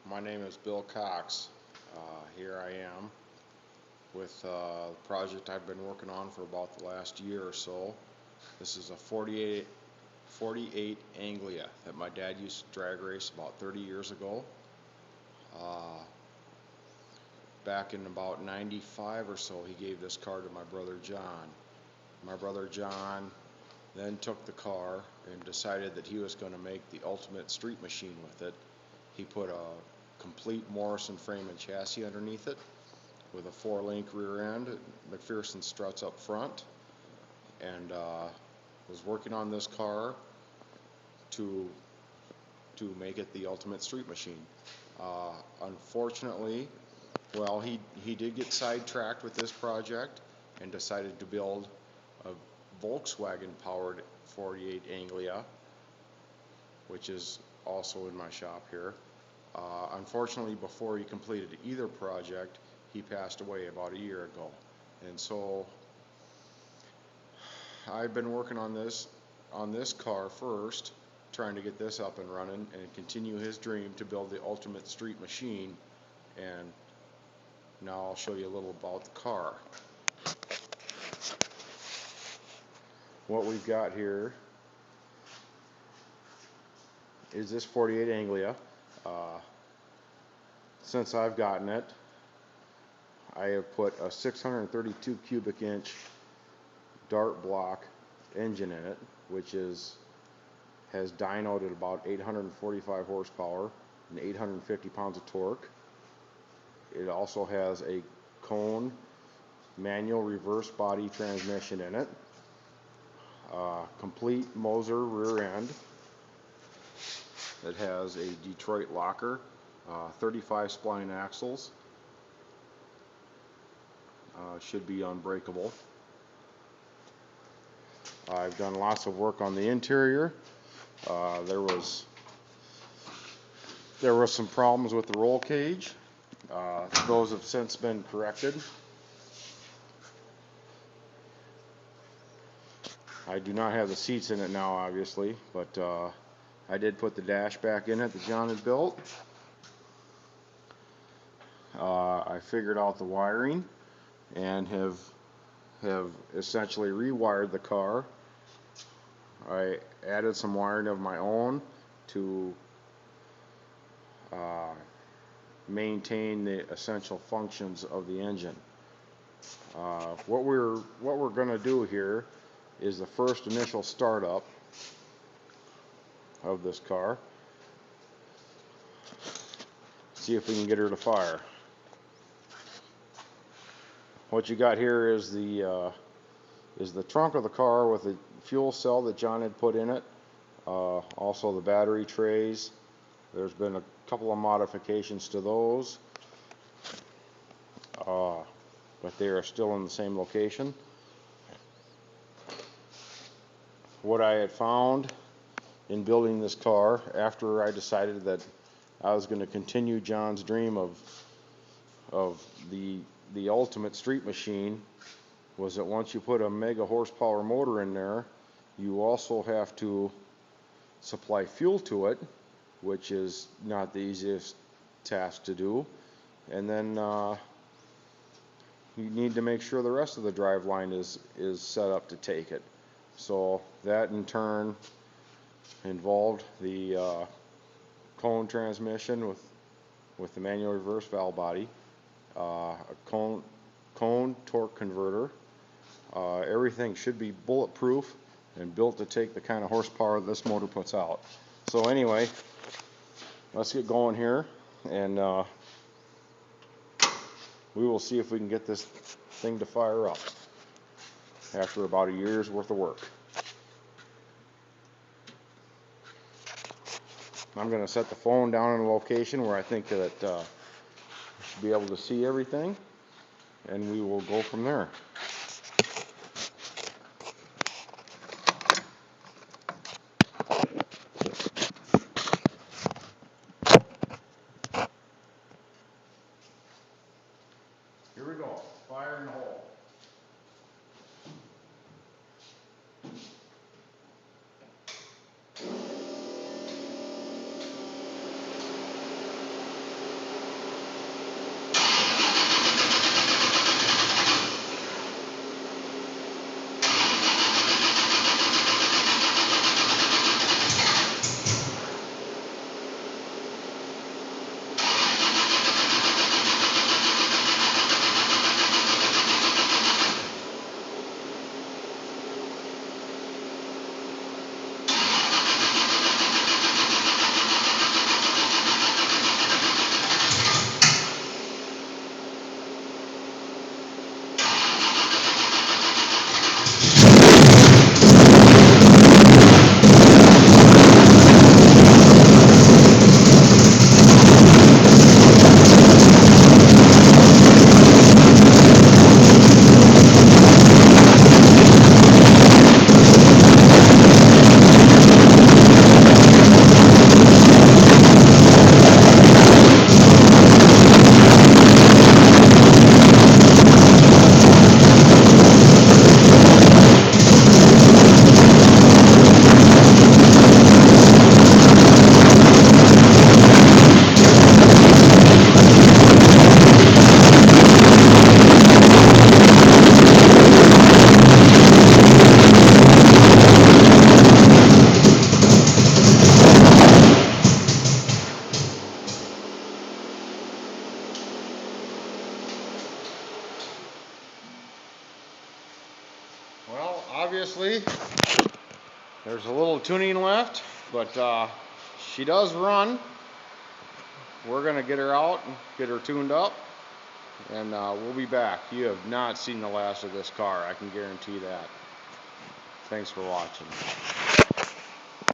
My name is Bill Cox. Here I am with the project I've been working on for about the last year or so. This is a 48 Anglia that my dad used to drag race about 30 years ago. Uh, Back in about 95 or so, he gave this car to my brother John. My brother John then took the car and decided that he was going to make the ultimate street machine with it. He put a complete Morrison frame and chassis underneath it with a 4-link rear end, McPherson struts up front, and was working on this car to make it the ultimate street machine. Unfortunately, well, he did get sidetracked with this project and decided to build a Volkswagen powered 48 Anglia, which is also in my shop here. Unfortunately, before he completed either project, he passed away about a year ago. And so I've been working on this car first, trying to get this up and running and continue his dream to build the ultimate street machine. And now I'll show you a little about the car. What we've got here is this 48 Anglia. Since I've gotten it, I have put a 632 cubic inch dart block engine in it, which has dynoed at about 845 horsepower and 850 pounds of torque. It also has a cone manual reverse body transmission in it, complete Moser rear end. It has a Detroit locker, 35 spline axles, should be unbreakable. I've done lots of work on the interior. There was some problems with the roll cage. Those have since been corrected. I do not have the seats in it now, obviously, but I did put the dash back in it that John had built. I figured out the wiring and have essentially rewired the car. I added some wiring of my own to maintain the essential functions of the engine. What we're going to do here is the first initial startup of this car. See if we can get her to fire. What you got here is the trunk of the car with the fuel cell that John had put in it. Also the battery trays. There's been a couple of modifications to those, but they are still in the same location. What I had found in building this car, after I decided that I was going to continue John's dream of the ultimate street machine, was that once you put a mega horsepower motor in there, you also have to supply fuel to it, which is not the easiest task to do. And then you need to make sure the rest of the drive line is set up to take it. So that in turn involved the cone transmission with the manual reverse valve body, a cone torque converter. Everything should be bulletproof and built to take the kind of horsepower this motor puts out. So anyway, let's get going here, and we will see if we can get this thing to fire up after about a year's worth of work. I'm going to set the phone down in a location where I think that we should be able to see everything, and we will go from there. Here we go. Fire in the hole. honestly, there's a little tuning left, but she does run. We're going to get her out and get her tuned up, and we'll be back. You have not seen the last of this car, I can guarantee that. Thanks for watching.